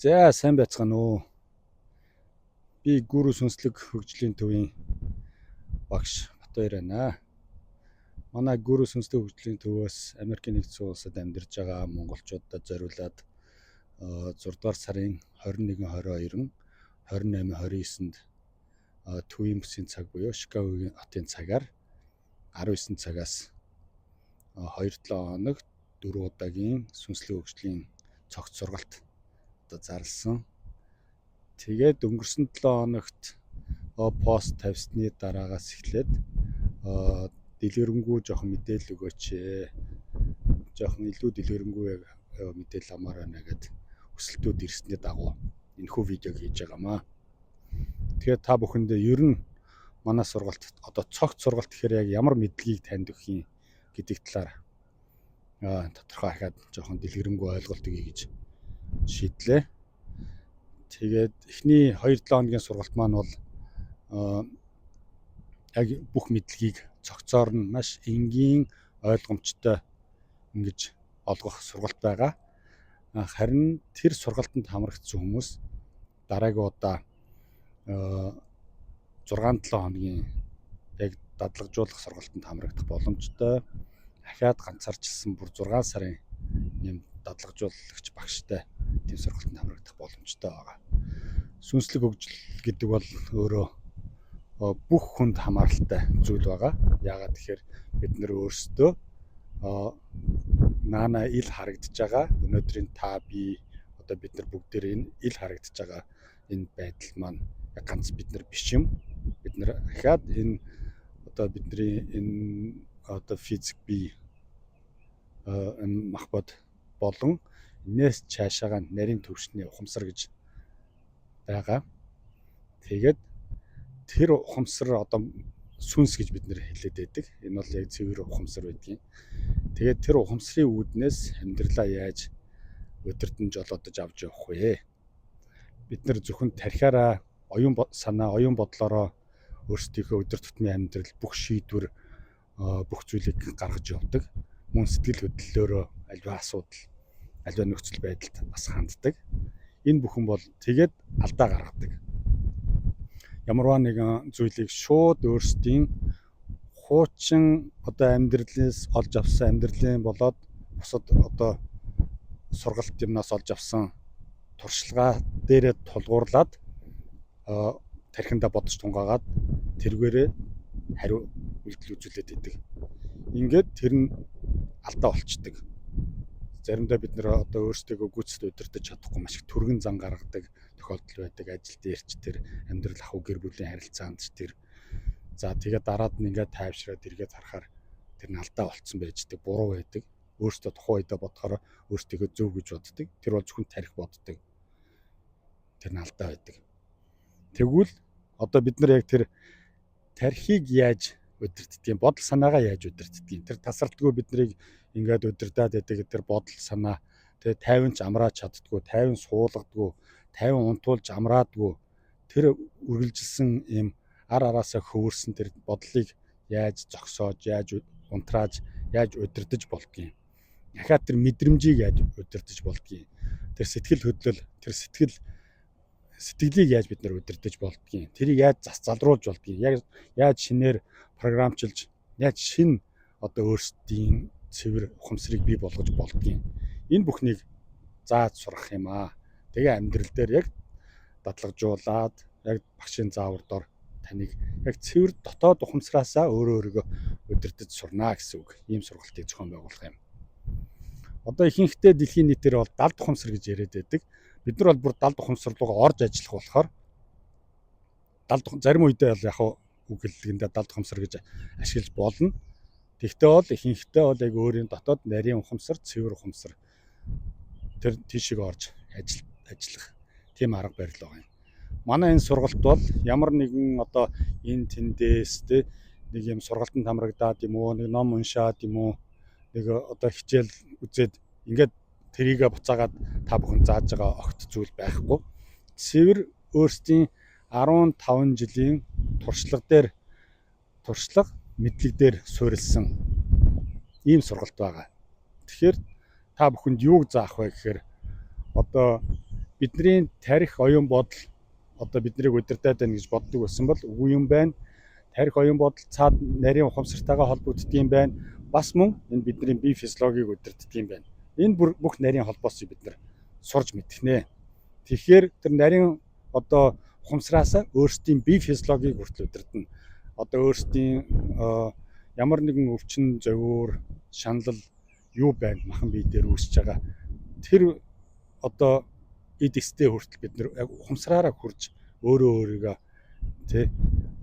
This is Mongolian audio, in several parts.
За сайн байцгаана уу. Би Гүрүү сүнслэг хөгжлийн төвийн багш Батбаяр байна. Манай Гүрүү сүнслэг хөгжлийн төвөөс Америкийн нэгдсэн улсад амьдарч байгаа монголчуудад зориулаад 6 дугаар сарын 21-22, 28-29-нд төвийн бүсийн цаг буюу Шикагогийн хотын цагаар 19 цагаас 2-7 хоног 4 удаагийн сүнслэг хөгжлийн цогц сургалт зарласан. Тэгээд өнгөрсөн 7 хоногт пост тавьсны дараагаас эхлээд дэлгэрэнгүй жоохон мэдээлэл өгөөч. Жоохон илүү дэлгэрэнгүй мэдээлэл амаар байна гэд хүсэлтүүд ирсний дагуу энэхүү видеог хийж байгаамаа. Тэгээд та бүхэнд ер нь манай сургалт одоо цогц сургалт гэхээр яг ямар мэдлэгийг танд өгөх юм гэдэг талаар тодорхой хахад жоохон дэлгэрэнгүй ойлголт өгье гэж шийдлээ. Тэгээд эхний 2-7 хоногийн сургалт маань бол яг бүх мэдлэгийг цогцоор нь маш энгийн ойлгомжтой ингэж олгох сургалт байгаа. Харин тэр сургалтанд хамрагдсан хүмүүс дараагийн удаа 6-7 хоногийн яг дадлагжуулах сургалтанд хамрагдах боломжтой. Дахиад ганцаарчилсан бүр 6 сарын юм дадлагжуулагч багштай тийм сургалтанд хамрагдах боломжтой байгаа. Сүнслэг хөгжил гэдэг бол өөрөө бүх хүнд хамааралтай зүйл байгаа. Яагаад тэгэхээр бид нэр өөрсдөө наана ил харагдаж байгаа. Өнөөдрийн та би одоо бид нар бүгдээр энэ ил харагдаж байгаа энэ байдал маань ганц бид нар биш юм. Бид нар дахиад энэ одоо бидний энэ одоо физик бие энэ махбод болон энэс цаашаага нарийн төвшний ухамсар гэж байгаа. Тэгээд тэр ухамсар одоо сүнс гэж бид нэр хэлээд байдаг. Энэ бол яг цэвэр ухамсар байдгийн. Тэгээд тэр ухамсарын үүднээс амьдралаа яаж өдөртөн жолоодож авч явах вэ? Бид нар зөвхөн тархиараа оюун санаа, оюун бодлороо өөрсдийнхөө өдөр тутмын амьдрал бүх шийдвэр бүх зүйлийг гаргаж явдаг. Мөн сэтгэл хөдлөлөөрөө альва асуудал, альва нөхцөл байдалд бас ханддаг. Энэ бүхэн бол тэгээд алдаа гаргадаг. Ямарваа нэгэн зүйлийг шууд өөрсдийн хуучин одоо амьдралаас олж авсан амьдралын болоод бусад одоо сургалт юмнаас олж авсан туршлагаа дээрээ тулгуурлаад тархинда бодож тунгаагаад тэргээрээ хариу үйлдэл үзүүлээд идэг. Ингээд тэр нь алдаа болчдөг. Заримдаа бид нэр одоо өөрсдөө гүйцэд удирдах чадахгүй маш их түргэн зан гаргадаг тохиолдол байдаг. Ажил дээрч тэр амьдрал ахуй гэр бүлийн харилцаанд ч тэр за тэгээд дараад нь ингээд тайвшраад эргээд харахаар тэр нь алдаа болцсон байждаг, буруу байдаг. Өөрсдөө тухайн үедээ бодохоор өөрсдөө зөв гэж боддог. Тэр бол зөвхөн тарих боддог. Тэр нь алдаа байдаг. Тэгвэл одоо бид нар яг тэр тархийг яаж удирддгийг, бодол санаагаа яаж удирддгийг, тэр тасралтгүй бид нарыг ингээд удирдаад байдаг тэр бодол санаа, тэгээ 50 ч амрааж чаддгүй, 50 суулгадгүй, 50 унтуулж амраадгүй тэр үргэлжилсэн юм ар араасаа хөвөрсөн тэр бодлыг яаж зогсоож, яаж унтрааж, яаж удирдах болдгийг. Дахиад тэр мэдрэмжийг яаж удирдах болдгийг. Тэр сэтгэл хөдлөл, тэр сэтгэлийг яаж бид нар удирдах болдгийг. Тэрийг яаж залруулж болдгийг. Яаж шинээр програмчилж, яаж шин одоо өөрсдийн цэвэр ухамсарыг бий болгож болдгийг. Энэ бүхнийг зааж сурах юм аа. Тэгээ амьдрал дээр яг дадлагжуулаад яг багшийн заавар дор таныг яг цэвэр дотоод ухамсараасаа өөрөөгөө удирдах сурнаа гэсэн үг. Ийм сургалтыг зохион байгуулах юм. Одоо ихэнхдээ дэлхийн нийтээр бол далд ухамсар гэж яриад байдаг. Бид нар бол бүр далд ухамсар руу орж ажиллах болохоор зарим үедээ бол яг үгэлгэндээ далд ухамсар гэж ашиглаж болно. Тэгтээ бол ихэнхдээ бол яг өөрийн дотоод нарийн ухамсар, цэвэр ухамсар тэр тийшээ орж ажиллах тийм арга барил байгаа юм. Манай энэ сургалт бол ямар нэгэн одоо энэ тэндээс нэг юм сургалтанд хамрагдаад юм уу, нэг ном уншаад юм уу, нэг одоо хичээл үзээд ингээд тэрийгэ буцаагаад та бүхэн зааж байгаа огт зүйл байхгүй. Цэвэр өөрсдийн 15 жилийн туршлага мэдлэг дээр суурилсан ийм сургалт байгаа. Тэгэхээр та бүхэнд юуг заах вэ гэхээр одоо бидний тарих оюун бодол одоо биднийг удирдаад байна гэж боддог байсан бол үгүй юм байна. Тарих оюун бодол цаад нарийн ухамсартайгаа холбогддог юм байна. Бас мөн энэ бидний бие физиологийг удирддаг юм байна. Энэ бүх нарийн холбоос бид нар сурж мэдэх нэ. Тэгэхээр тэр нарийн одоо ухамсараасаа өөрсдийн бие физиологийг хүртэл удирдана. Одоо өөрсдийн ямар нэгэн өвчин, зовир, шанал юу байна махан бие дээр үүсэж байгаа. Тэр одоо эд эстэй хүртэл бид нэр ухамсараараа хүрж өөрөө өөрийгөө тий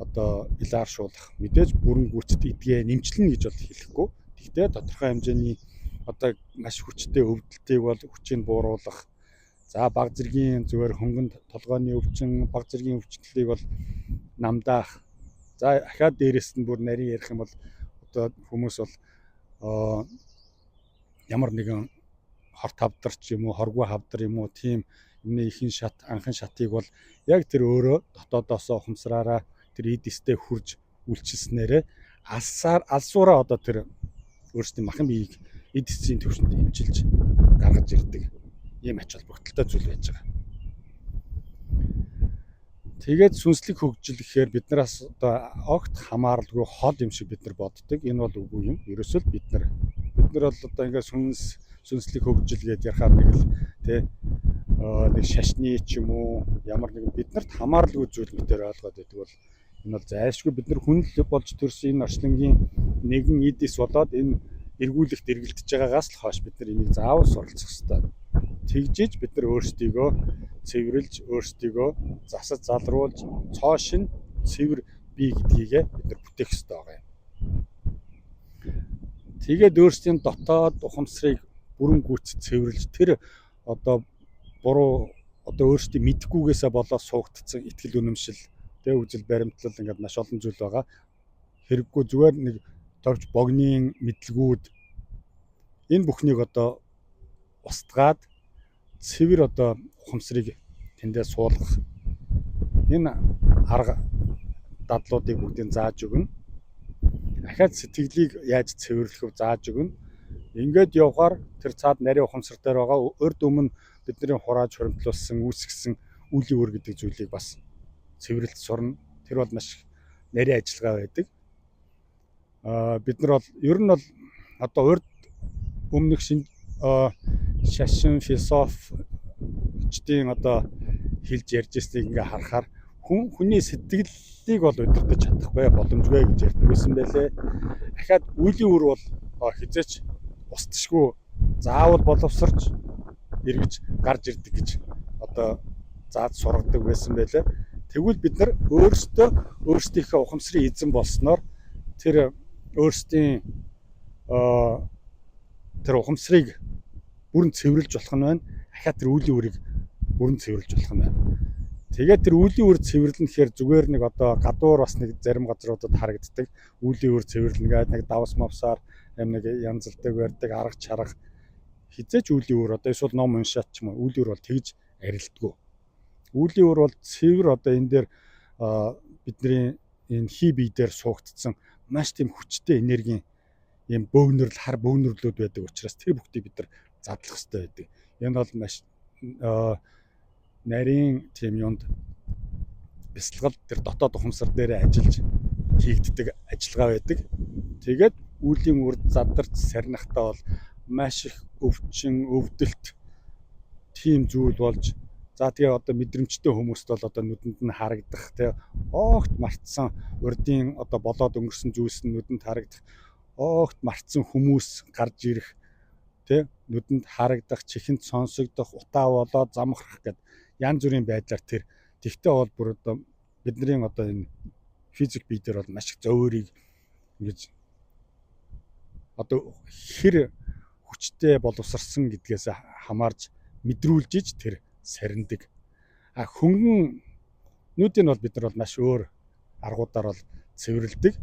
одоо илааршуулах мэдээж бүрэн гүйцэд эдгээ нэмчлэн гэж бол хэлэхгүй. Гэхдээ тодорхой хэмжээний одоо маш хүчтэй өвдөлтийг бол хүчийг бууруулах. За баг зэргийн зүгээр хөнгөн толгойн өвчин, баг зэргийн өвчлөлийг бол намдаах. За ахаад дээрэс нь бүр нарийн ярих юм бол одоо хүмүүс бол ямар нэгэн хорт хавдар ч юм уу, хоргүй хавдар юм уу, тийм энэ ихэнх шат, анхан шатыг бол яг тэр өөрөө дотоодоосоо ухамсараараа тэр эд эстэй хурж үйлчилснээрээ алсуураа одоо тэр өөрсдийн махан биеийг эд эсийн төвшөнд эмчилж гаргаж ирдэг ийм ач холбогдолтой зүйл байж байгаа. Тэгээд сүнслэг хөгжил гэхээр биднээс одоо огт хамааралгүй хол юм шиг бид нар боддог. Энэ бол үгүй юм. Ерөөсөө бид нар бол одоо ингээд сүнслэг хөгжил гэдээ ярахаар нэг л тий нэг шашны ч юм уу ямар нэгэн биднэрт хамааралгүй зүйл мэтэр ойлгоод байдаг бол энэ бол зайлшгүй бид нар хүн л болж төрсөн энэ орчлонгийн нэгэн эдис болоод энэ эргүүлэгт эргэлдэж байгаагаас л хойш бид нар энийг заавал суралцах хэрэгтэй. Тэгжиж бид нар өөрсдийгөө цэвэрлж, өөрсдийгөө засаж залруулж, цоошин цэвэр бие гэдгийгээ бид нар бүтээх хэрэгтэй байгаа юм. Тэгээд өөрсдийн дотоод ухамсарыг бүрэн гүйцэд цэвэрлж тэр одоо буруу одоо өөрсдийн мэдхгүйгээсээ болоод суугдсан итгэл үнэмшил, тэ үзэл баримтлал ингээд маш олон зүйл байгаа. Хэрэггүй зүгээр нэг товч богны мэдлгүүд энэ бүхнийг одоо устгаад цэвэр одоо ухамсарыг тэндээ суулгах энэ арга дадлуудыг бүгдийг зааж өгнө. Дахиад сэтгэлийг яаж цэвэрлэхөв зааж өгнө. Ингээд явхаар тэр цаад нарийн ухамсар дээр байгаа урд өмнө бидний хурааж хуримтлуулсан үүсгэсэн үлийн үр гэдэг зүйлийг бас цэвэрлж сурна. Тэр бол маш нарийн ажиллагаа байдаг. Бид нар бол ер нь бол одоо урд өмнөх шашин философичдын одоо хэлж ярьж ирснийг ингээ харахаар хүний сэтгэлийг бол удирдах чадахгүй боломжгүй гэж ярьдаг байсан байлээ. Дахиад үлийн үр бол хизээч устдашгүй заавал боловсрч эргэж гарч ирдэг гэж одоо зааж сургадаг байсан байлээ. Тэгвэл бид нар өөрсдийнхөө ухамсарын эзэн болсноор тэр өөрсдийн тэр ухамсарыг бүрэн цэвэрлж болох нь байна. Дахиад тэр үлийн үрийг бүрэн цэвэрлж болох нь байна. Тэгээд тэр үлийн үр цэвэрлэн гэхээр зүгээр нэг одоо гадуур бас нэг зарим газруудад харагддаг үлийн үр цэвэрлэн гэдэг нэг давс мавсаар нэг янзлдаг барьдаг арга чарга хизээч үлийн үр одоо эсвэл ном уншаад ч юм уу үлийн үр бол тэгж арилддаг. Үлийн үр бол цэвэр одоо энэ дээр бидний энэ хий бие дээр суугдсан маш тийм хүчтэй энергийн юм бөөгнөрл хар бөөгнөрлүүд байдаг учраас тэр бүхтийг бид нар задлах хэрэгтэй байдаг. Энэ бол маш нарийн тийм юунд бясалгал тэр дотоод ухамсар дээр ажиллаж хийгддэг ажиллагаа байдаг. Тэгээд үлийн үрд задарч сарнахтаа бол маш их өвчин, өвдөлт тийм зүйл болж за тэгээ одоо мэдрэмжтэй хүмүүст бол одоо нүдэнд нь харагдах тэгээ огт мартсан урдын одоо болоод өнгөрсөн зүйлс нь нүдэнд харагдах огт мартсан хүмүүс гарч ирэх тэ нүдэнд харагдах, чихэнд сонсогдох, утаа болоод замхрах гэд янз бүрийн байдлаар тэр тэгтээ бол бүр одоо бидний одоо энэ физик бие дээр бол маш их зөөврийг ингэж одоо хэр хүчтэй боловсрсан гэдгээс хамаарж мэдрүүлж иж тэр сарндаг. Хөнгөннүүдийн бол бид нар бол маш өөр аргуудаар бол цэвэрлдэг.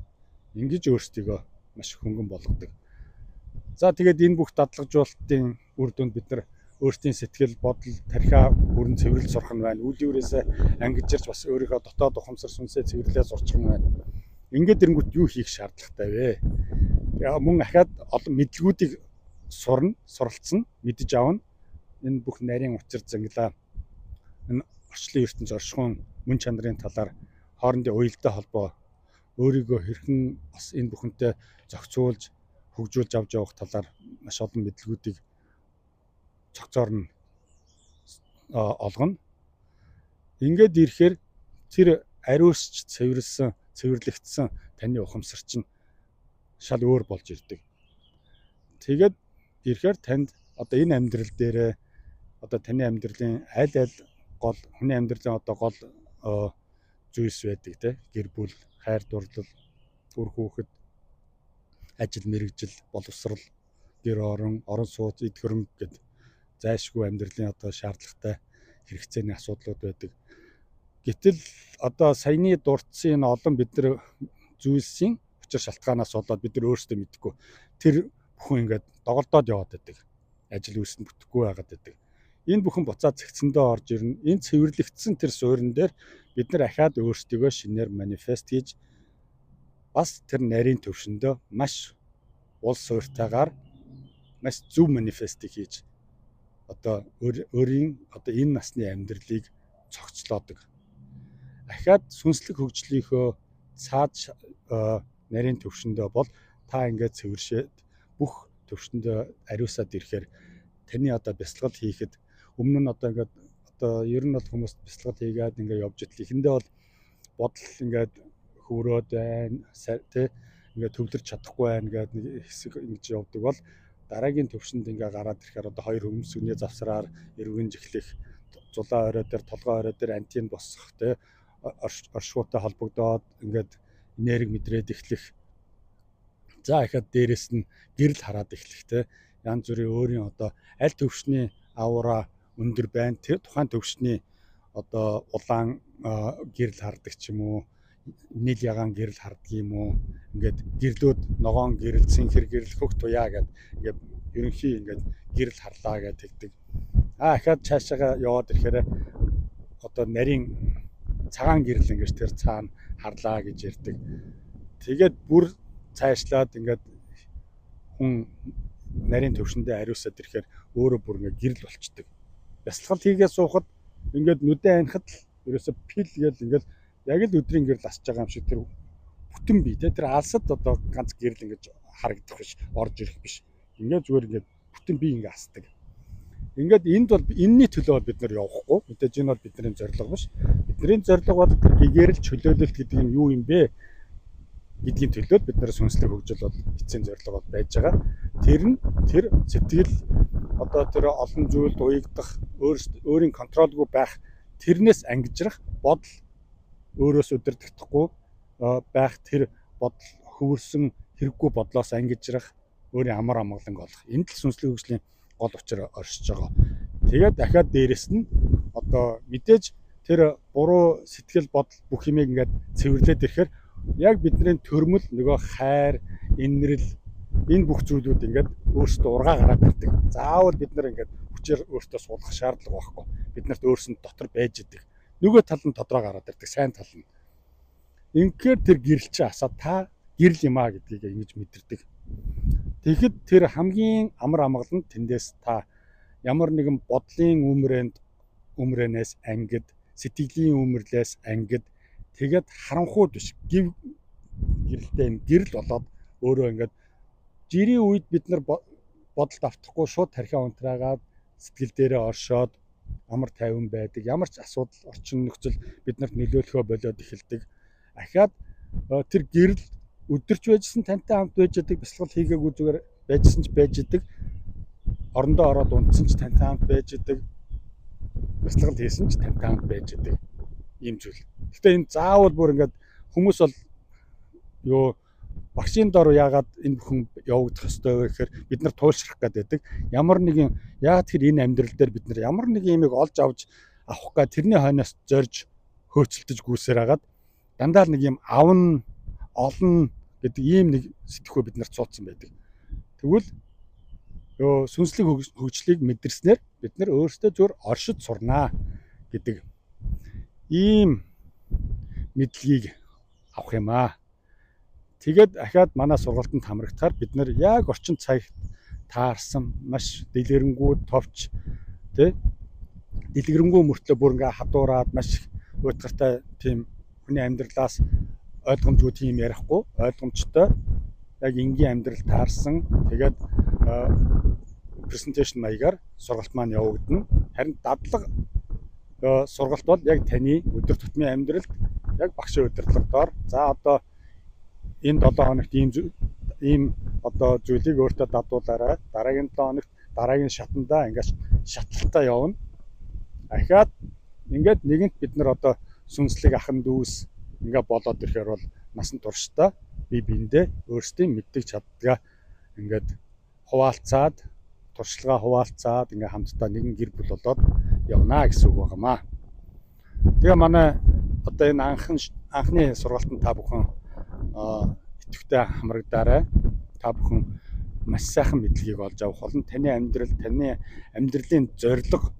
Ингэж өөрсдийгөө маш хөнгөн болгодог. За тэгээд энэ бүх дадлагжуулалтын үр дүнд бид нар өөрсдийн сэтгэл, бодол, тархиа бүрэн цэвэрлж сурах нь байна. Үлийн үрээсээ ангижирч бас өөрийнхөө дотоод ухамсар сүнсээ цэвэрлээ сурчих нь байна. Ингээд ирэнгүүт юу хийх шаардлагатай вэ? Мөн ахаад олон мэдлгүүдийг суралцна, мэдж аавна. Энэ бүх нарийн учир зангилаа энэ орчлон ертөнц оршихуун мөн чанарын талаар хоорондын уялдаа холбоо өөрийгөө хэрхэн бас энэ бүхэнтэй зохицуулж хөгжүүлж авч явах талаар маш олон мэдлэгүүдийг цогцоор нь олгоно. Ингээд ирэхээр тэр ариусч цэвэрлэгдсэн таны ухамсар чинь шал өөр болж ирдэг. Тэгээд ирэхээр танд одоо энэ амьдрал дээр одоо таны амьдралын аль гол хүний амьдралын одоо гол зүйлс байдаг те, гэр бүл, хайр дурлал, үр хүүхэд, ажил мэргэжил, боловсрол, гэр орон сууц, эд хөрөнгө гэд зайлшгүй амьдралын одоо шаардлагатай хэрэгцээний асуудлууд байдаг. Гэтэл одоо саяны дурдсан энэ олон бид нар зүйлсийн учир шалтгаанаас болоод бид нар өөрсдөө мэдэхгүй тэр бүхэн ингээд доголдоод яваад байдаг. Ажил үйлс нь бүтэхгүй байгаад байдаг. Энэ бүхэн буцаад цэгцэндээ орж ирнэ. Энэ цэвэрлэгдсэн тэр суурин дээр бид нар ахаад өөрсдийгөө шинээр манифест хийж бас тэр нарийн төвшөндөө маш уул суурьтайгаар маш зөв манифестыг хийж одоо өөрийн одоо энэ насны амьдралыг цогцлоодог. Ахаад сүнслэг хөгжлийнхөө цаад нарийн төвшөндөө бол та ингээд цэвэршээд бүх төвшөндөө ариусаад ирэхээр таны одоо бясалгал хийхэд өмнө нь одоо ингээд одоо ер нь бол хүмүүс бясалгал хийгээд ингээд явж идэл эхэндээ бол бодол ингээд хөврөөд байна тий ингээд төвлөрч чадахгүй байна гэдэг нэг хэсэг ингэж явдаг бол дараагийн төвшөнд ингээд гараад ирэхээр одоо хоёр хөмсгний завсраар эргэн жихлэх зулаа орой дээр толгой орой дээр антин босох тий оршуутай холбогдоод ингээд энерги мэдрээд эхлэх. За ихад дээрэс нь гэрэл хараад эхлэх те. Янз бүрийн өөрийн одоо аль төвшний аура өндөр байна. Тэр тухайн төвшний одоо улаан гэрэл хардаг ч юм уу, нийл ягаан гэрэл хардаг юм уу. Ингээд гэрлүүд ногоон гэрэл, цэнхэр гэрэл, хөх туяа гэдэг ингээд ерөнхий ингээд гэрэл харлаа гэдэг тэгдэг. Ахаад цаашаага яваад ирэхээр одоо нарийн цагаан гэрэл ингэж тэр цаана харлаа гэж ярьдаг. Тэгээд бүр цаашлаад ингээд хүн нарийн төвшөндөө ариусаад ирэхээр өөрөө бүр ингээд гэрэл болчдөг. Бясалгал хийгээд суухад ингээд нүдэн анихад ерөөсө пил гэл ингээд яг л өдрийн гэрэл асж байгаа юм шиг тэр бүтэн бий те, тэр алсад одоо ганц гэрэл ингэж харагдах биш, орж ирэх биш. Ингээд зүгээр ингээд бүтэн бий ингээд асдаг. Ингээд энд бол энэний төлөө бид нар явахгүй. Мэдээж энэ бол бидний зорилго биш. Бидний зорилго бол гэгэрэл чөлөөлөлт гэдэг нь юу юм бэ гэдгийн төлөө бид нар сүнслэг хөгжил бол эцсийн зорилго бол байж байгаа. Тэр сэтгэл одоо тэр олон зүйлд уягдах, өөрийн контролгүй байх, тэрнээс ангижрах бодол, өөрөөс өдөртөгдөхгүй байх тэр бодол, хөвөрсөн хэрэггүй бодлоос ангижрах, өөрийн амар амгаланг олох. Энэ л сүнслэг хөгжлийн гол учир оршиж байгаа. Тэгээд дахиад дээрэс нь одоо мэдээж тэр буруу сэтгэл бодол бүх юмыг ингээд цэвэрлээд ирэхээр яг бидний төрмөл нөгөө хайр, инрэл энэ бүх зүйлүүд ингээд өөрсдөө ургаа гараад ирдэг. Заавал бид нар ингээд хүчээр өөртөө суулгах шаардлага байхгүй. Биднэрт өөрсөнд дотор байж идэг. Нөгөө тал нь тодроо гараад ирдэг, сайн тал нь. Инхээр тэр гэрэлч асаа та гэрэл юм а гэдгийг ингэж мэдэрдэг. Тэгэхэд тэр хамгийн амар амгалан тэндээс та ямар нэгэн бодлын өмрөнөөс ангид, сэтгэлийн өмрлөөс ангид тэгээд харанхууд биш гэрэлтэй юм гэрэл болоод өөрөө ингээд жирийн үед бид нар бодолд автахгүй шууд тархиа унтраагаад сэтгэл дээрээ оршоод амар тайван байдаг. Ямар ч асуудал орчин нөхцөл биднэрт нөлөөлөхөө болоод эхэлдэг. Ахаад тэр гэрэл өдөрч байжсэн тантай хамт байж идэг, бясалгал хийгээгүй зүгээр байжсэн ч байж идэг. Орондоо ороод унтсан ч тантай хамт байж идэг. Бясалгал хийсэн ч тантай хамт байж идэг. Ийм зүйл. Гэхдээ энэ заавал бүр ингээд хүмүүс бол ёо багшийн дор яагаад энэ бүхэн явагдах ёстой вэ гэхээр бид нар туйлшрах гэдэг. Ямар нэгэн яа тэр энэ амьдрал дээр бид нар ямар нэгэн юмыг олж авч авах га тэрний хойноос зорж хөөцөлдөж гүйсээр хагаад дандаа нэг юм авна олон гэдэг ийм нэг сэтгэхүй бид нарт цууцсан байдаг. Тэгвэл ёо сүнслэг хөгжлийг мэдэрснээр бид нар өөрсдөө зөвөр оршиж сурнаа гэдэг ийм мэдлэгийг авах юм аа. Тэгээд ахаад манай сургалтанд хамрагдахаар бид нар яг орчин цагт таарсан маш дэлгэрэнгүй товч тий дэлгэрэнгүй мөртлөө бүр ингээ хадуураад маш уйтгартай тийм хүний амьдралаас ойлгомжгүй тийм ярихгүй ойлгомжтой яг энгийн амьдрал таарсан тэгээд презентацийн маягаар сургалт маань явагдана. Харин дадлага сургалт бол яг таны өдөр тутмын амьдралд яг багшийн удирдлагаар за одоо энэ 7 хоногт ийм одоо зүйлийг өөртөө дадуулаарай. Дараагийн 7 хоногт дараагийн шатандаа ингээд шатлалтаа явна. Ахаад ингээд нэгэнт бид нар одоо сүнслэг ахан дүүс ингээд болоод ирэхээр бол насан туршдаа бие биендээ өөрсдийн мэддэг чаддгаа ингээд хуваалцаад туршлагаа хуваалцаад ингээд хамтдаа нэгэн гэр бүл болоод явна гэсэн үг байгаамаа. Тэгээ манай одоо энэ анхны сургалтанд та бүхэн идэвхтэй хамрагдаарай. Та бүхэн маш сайхан мэдлэгийг олж авах болно. Таны амьдралын зорилго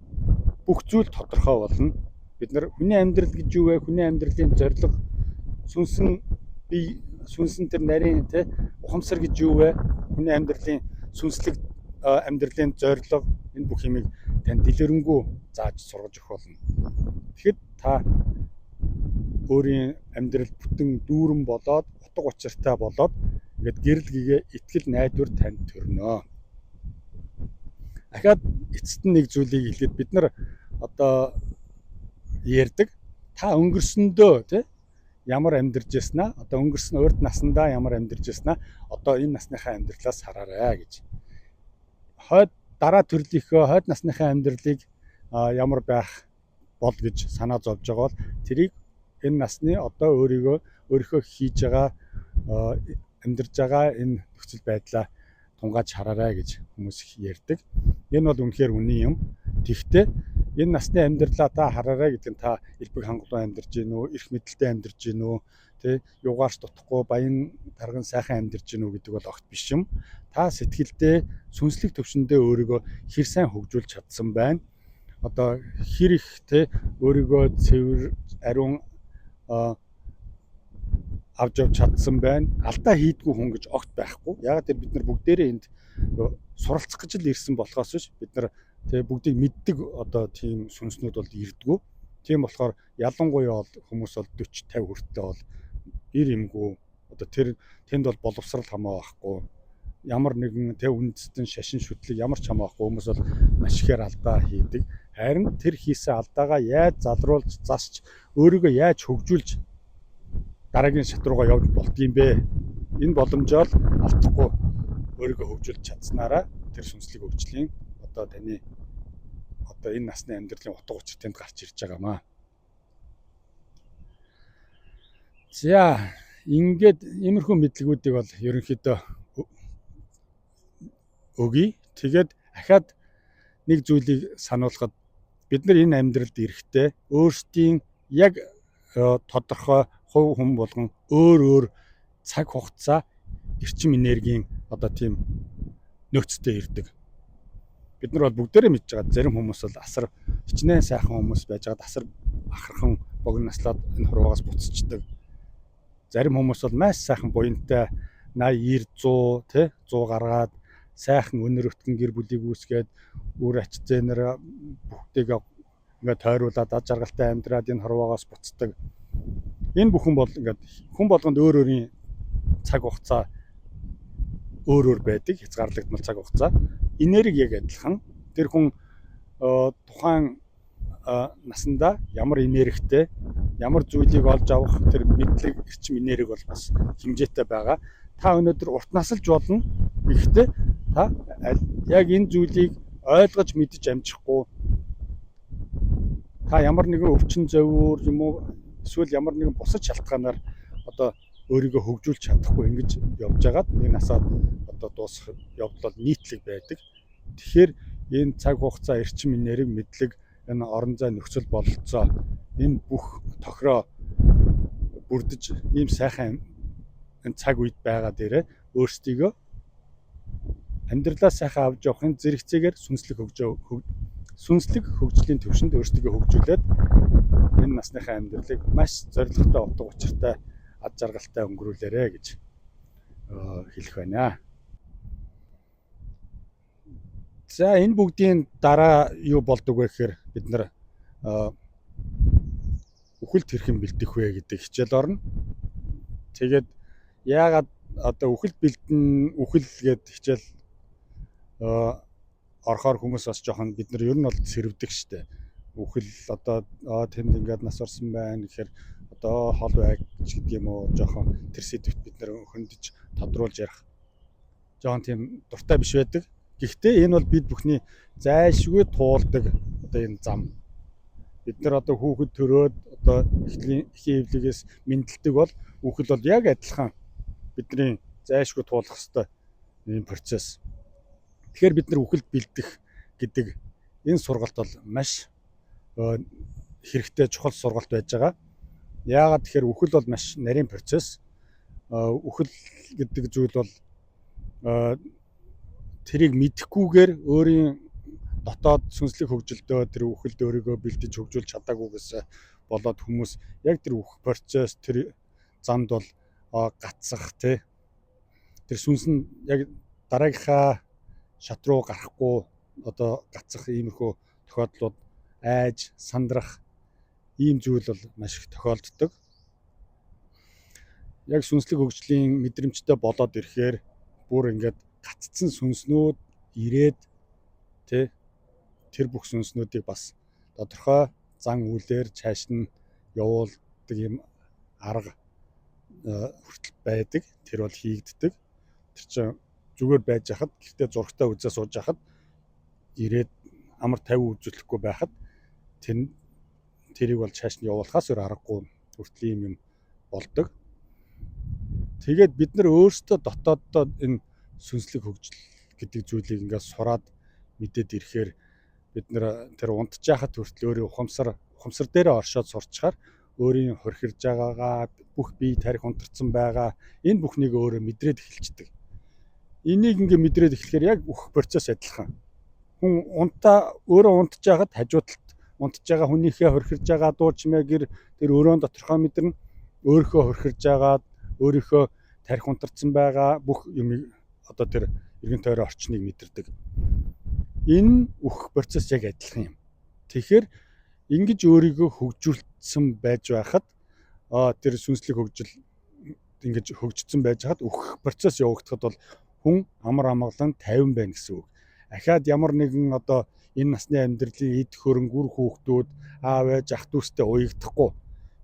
бүх зүйл тодорхой болно. Бид нар хүний амьдрал гэж юу вэ? Хүний амьдралын зорилго сүнсэн тэр нарийн ухамсар гэж юу вэ? Хүний амьдралын сүнслэг амьдралын зорилго энэ бүх юмыг тань дэлгэрэнгүй зааж сургаж өгөх болно. Тэгэхэд та өөрийн амьдрал бүтэн дүүрэн болоод утга учиртай болоод ингээд гэрэл гээгээ итгэл найдвар танд төрнө. Ахаад эцэст нь нэг зүйлийг хэлээд бид нар одоо ярьдаг та өнгөрсөндөө ямар амьдарч яснаа одоо өнгөрсөн урд наснда ямар амьдарч яснаа одоо энэ насныхаа амьдралаас хараарай гэж. Хойд дараа төрлийнхөө хойд насныхаа амьдралыг ямар байх бол гэж санаа зовж байгаа бол тэрийг энэ насны одоо өөрийнхөө хийж байгаа амьдарч байгаа энэ нөхцөл байдлаа тунгааж хараарай гэж хүмүүс их ярьдаг. Энэ бол үнэхээр үний юм. Тэгвэл энэ насны амьдралаа та хараарай гэдэг нь та элбэг хангалуун амьдарч гин үү, эрх мэдэлтэй амьдарч гин үү, югаарч дутхгүй баян тарган сайхан амьдарч гин үү гэдэг бол огт биш юм. Та сэтгэлдээ сүнслэг төвшөндөө өөрийгөө хэр сайн хөгжүүлж чадсан байна. Одоо хэр их өөрийгөө цэвэр ариун авч явж чадсан байна. Алдаа хийдгүй хүн гэж огт байхгүй. Яг тэр бид нар бүгдээрээ энд суралцах гэж л ирсэн болохоос биш бид нар бүгдийг мэддэг одоо тийм сүнснүүд бол ирдгүү. Тийм болохоор ялангуяа хүмүүс бол 40 50 хүртэл бол ир юмгүй одоо тэнд бол боловсрал хамаа байхгүй. Ямар нэгэн үндэстэн шашин шүтлэг ямар ч хамаахгүй хүмүүс бол маш ихээр алдаа хийдэг. Харин тэр хийсэн алдаагаа яаж залруулж засч өөрийгөө яаж хөгжүүлж дараагийн шат руугаа явж болдгийм бэ? Энэ боломжоо алдахгүй өөрийгөө хөгжүүлж чадсанараа тэр сүнслэг хөгжлийн одоо таны одоо энэ насны амьдралын утга учир тэнд гарч ирж байгаамаа. За ингээд иймэрхүү мэдлэгүүдийг бол ерөнхийдөө өгье. Тэгээд ахаад нэг зүйлийг сануулхад бид нар энэ амьдралд ирэхдээ өөрсдийн яг тодорхой хувь хүн болгон өөр цаг хугацаа эрчим энергийн одоо тийм нөөцтэй ирдэг. Бид нар бол бүгдээрээ мэдж байгаа. Зарим хүмүүс бол асар хичнээн сайхан хүмүүс байж байгаа. Асар ахархан богинослоод энэ хуруугаас буцчихдаг. Зарим хүмүүс бол маш сайхан буянтай 80 90 100 гаргаад сайхан өнөр өтгөн гэр бүлийг үүсгээд үр ач зээнээр бүгдийг ингээд тойруулаад ад жаргалтай амьдраад энэ хуруугаас буцдаг. Энэ бүхэн бол ингээд хүн болгонд өөрийн цаг хугацаа өөр байдаг. Хязгаарлагдмал цаг хугацаа. Энерги яг адилхан. Тэр хүн тухайн насандаа ямар энергитэй, ямар зүйлийг олж авах тэр мэдлэг эрчим энерги бол бас хэмжээтэй байгаа. Та өнөөдөр урт насалж болно. Гэхдээ та яг энэ зүйлийг ойлгож мэдж амжихгүй та ямар нэгэн өвчин зовир юм уу эсвэл ямар нэгэн бусад шалтгаанаар одоо өөрийгөө хөгжүүлж чадахгүй ингэж явж байгаад нэг насаад одоо дуусах явдал нийтлэг байдаг. Тэгэхээр энэ цаг хугацаа эрчим энерги мэдлэг энэ орон зай нөхцөл бололцоо энэ бүх тохироо бүрдэж ийм сайхан энэ цаг үед байгаа дээрээ өөрсдийгөө амьдралаа сайхан авч явахын зэрэгцээгээр сүнслэг хөгжлийн төвшөнд өөрсдийгөө хөгжүүлээд энэ насныхаа амьдралыг маш зорилготой утга учиртай ад жаргалтай өнгөрүүлээрэ гэж хэлэх байна. За энэ бүгдийн дараа юу болдог вэ гэхээр бид нар үхэлд хэрхэн бэлдэх вэ гэдэг хичээл орно. Тэгээд яагаад одоо үхэлд бэлдэн үхэл гээд хичээл орохоор хүмүүс бас жоохон бид нар ер нь бол сэрвдэг штэ. Үхэл одоо тэнд ингээд нас орсон байна гэхээр одоо хол байг гэдэг юм уу жоохон тэр сэдвт бид нар хөндөж тодруулж ярих жоохон тийм дуртай биш байдаг. Гэхдээ энэ бол бид бүхний зайлшгүй туулдаг одоо энэ зам. Бид нар одоо хүүхэд төрөөд одоо эхийн эвлэгээс мэдлдэг бол үхэл бол яг адилхан бидний зайлшгүй туулах ёстой энэ процесс. Тэгэхээр бид нар үхэлд бэлдэх гэдэг энэ сургалт бол маш хэрэгтэй чухал сургалт байж байгаа. Яагаад тэгэхээр үхэл бол маш нарийн процесс. Үхэл гэдэг зүйл бол тэрийг мэдэхгүйгээр өөрийн дотоод сүнслэг хөгжилдөө тэр үхэлд өөрийгөө бэлдэж хөгжүүлж чадаагүйгээс болоод хүмүүс яг тэр үхэх процесс тэр замд бол гацсах тэр сүнс нь яг дараагийнхаа шат руу гарахгүй одоо гацсах иймэрхүү тохиолдлууд айж сандрах ийм зүйл бол маш их тохиолддог. Яг сүнслэг хөгжлийн мэдрэмжтэй болоод ирэхээр бүр ингээд гаццсан сүнснүүд ирээд тэр бүх сүнснүүдийг бас тодорхой зан үйлээр цааш нь явуулдаг юм арга хүртэл байдаг. Тэр бол хийгддэг. Тэр чинь зүгээр байж хахад гэхдээ зургтаа үзээ сууж хахад ирээд амар 50 үзүүлэхгүй байхад тэрийг бол цааш нь явуулахаас өөр аргагүй хүртэл юм болдог. Тэгээд бид нар өөрсдөө дотооддоо энэ сүнслэг хөгжил гэдэг зүйлийг ингээд сураад мэдээд ирэхээр бид нар тэр унтж яхад хүртэл өөрийн ухамсар дээрээ оршоод сурчаар өөрийн хорхирж байгаагаа бүх бие тарих унтарсан байгаа энэ бүхнийг өөрөө мэдрээд эхэлждэг. Энийг ингээд мэдрээд эхлэхээр яг үхэх процесс адилхан. Хүн өөрөө унтж яхад хажуу талд унтж байгаа хүнийхээ хорхирж байгаа дуу чимээ гэр тэр өрөөнд доторхоо мэдэрнэ. Өөрийнхөө хорхирж байгаад өөрийнхөө тарих унтарсан байгаа бүх юм одоо тэр эргэн тойрон орчныг мэдэрдэг. Энэ үхэх процесс яг адилхан юм. Тэгэхээр ингэж өөрийгөө хөгжүүлсэн байж байхад тэр сүнслэг хөгжил ингэж хөгжсөн байж хаад үхэх процесс явагдахад бол хүн амар амгалан 50 байна гэсэн үг. Ахаад ямар нэгэн одоо энэ насны амьдралын эд хөрөнгө үр хүүхдүүд аав ээж ах дүүстэй уягдахгүй.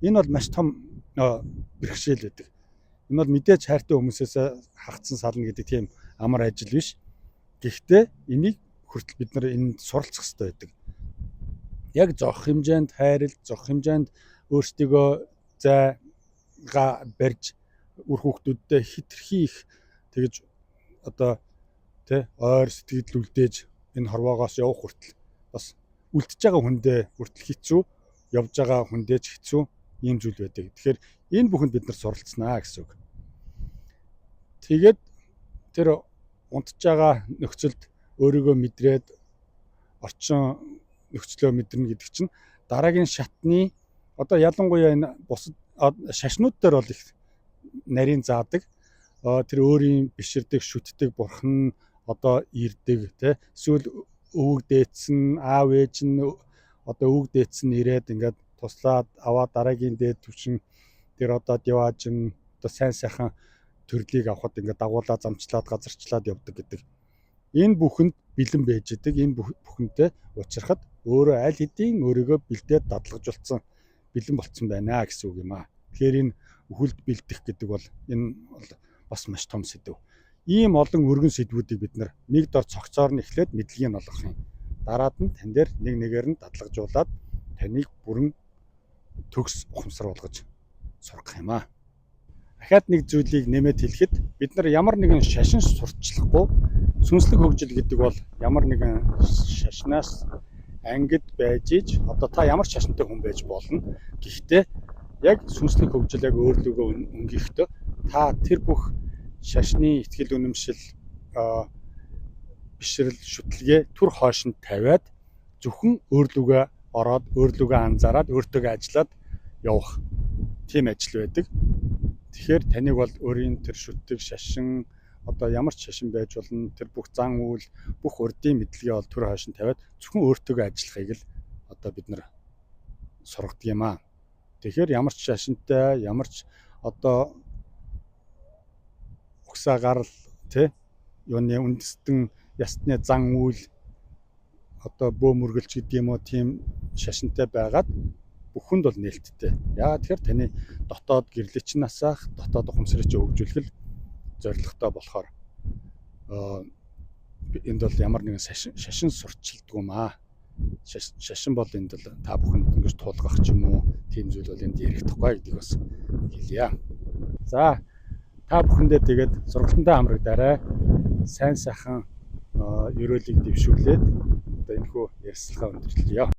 Энэ бол маш том бэрхшээл байдаг. Энэ бол мэдээж хайртай хүмүүсээс хагцсан сална гэдэг тийм амар ажил биш. Гэхдээ энийг хүртэл бид нар энд суралцах хэрэгтэй байдаг. Яг зовх хэмжээнд хайрлж, зовх хэмжээнд өөрсдийгөө зайгаа барьж үр хүүхдүүдтэй хитрхи их тэгж одоо ойр сэтгэл үлдээж энэ хорвоогоос явах хүртэл бас үлдчихэж байгаа хүндээ хүртэл хэцүү, явж байгаа хүндээ ч хэцүү ийм зүйл байдаг. Тэгэхээр энэ бүхэнд бид нар суралцнаа гэсэн үг. Тэгээд тэр унтж байгаа нөхцөлд өөрийгөө мэдрээд орчин нөхцлөө мэдэрнэ гэдэг чинь дараагийн шатны одоо ялангуяа энэ бусад шашнууд дээр бол их нарийн заадаг. Тэр өөрийн биширдэг, шүтдэг бурхан одоо ирдэг эсвэл өвөг дээдсэн, аав ээж нь одоо өвөг дээдсэн ирээд ингээд туслаад аваа дараагийн дээд түвшин тэр одоо диваажин одоо сайн сайхан төрлийг авахд ингээд дагуулаа замчлаад газарчлаад явдаг гэдэг. Энэ бүхэнд бэлэн байж идэг. Энэ бүхэнтэй уулзрахад өөрөө аль хэдийн өөрийгөө бэлдээд дадлагжуулсан бэлэн болцсон байна гэсэн үг юм аа. Тэгэхээр энэ үхэлд бэлдэх гэдэг бол энэ бол бас маш том сэдв. Ийм олон өргөн сэдвүүдийг бид нэг дор цогцоор нь эхлээд мэдлэгийг нь олгох юм. Дараад нь тань дээр нэг нэгээр нь дадлагжуулаад таныг бүрэн төгс ухамсар болгож сургах юм аа. Дахиад нэг зүйлийг нэмээд хэлэхэд бид нар ямар нэгэн шашин сурталчлахгүй сүнслэг хөгжил гэдэг бол ямар нэгэн шашнаас ангид байж иж одоо та ямар шашинтай хүн байж болно. Гэхдээ яг сүнслэг хөгжил яг өөрлөгөө өнгөхдөө та тэр бүх шашны ихтгэл үнэмшил бишрэл шүтлгээ түр хойш нь тавиад зөвхөн өөрлөгөө ороод өөрлөгөө анзаараад өөртөө ажиллаад явах тийм ажил байдаг. Тэгэхээр таныг бол өөрийн тэр шүтдэг шашин одоо ямар ч шашин байж болно тэр бүх зан үйл бүх урдын мэдлэгээ бол түр хойш нь тавиад зөвхөн өөртөө ажиллахыг л одоо бид нар сургадаг юм аа. Тэгэхээр ямар ч шашинтай, ямар ч одоо угсаа гарал тий юуны үндэстэн ястны зан үйл одоо бөө мөргөлч гэдэг юм уу тийм шашинтай байгаад бүхэнд бол нээлттэй. Яагаад тэгэхээр таны дотоод гэрлэч насаах, дотоод ухамсарыг хөгжүүлэх зорилготой болохоор энд бол ямар нэгэн шашин сурчилдаг юм аа. Шашин бол энд бол та бүхэнд ингэж тулгах ч юм уу тийм зүйл бол энд ярихдаггүй гэдгийг бас хэлье. За та бүхэндээ тэгээд сургалтандаа хамрагдаарай. Сайн сайхан ерөөлийг дэвшүүлээд одоо энэхүү ярьслахаа өндөрлөё.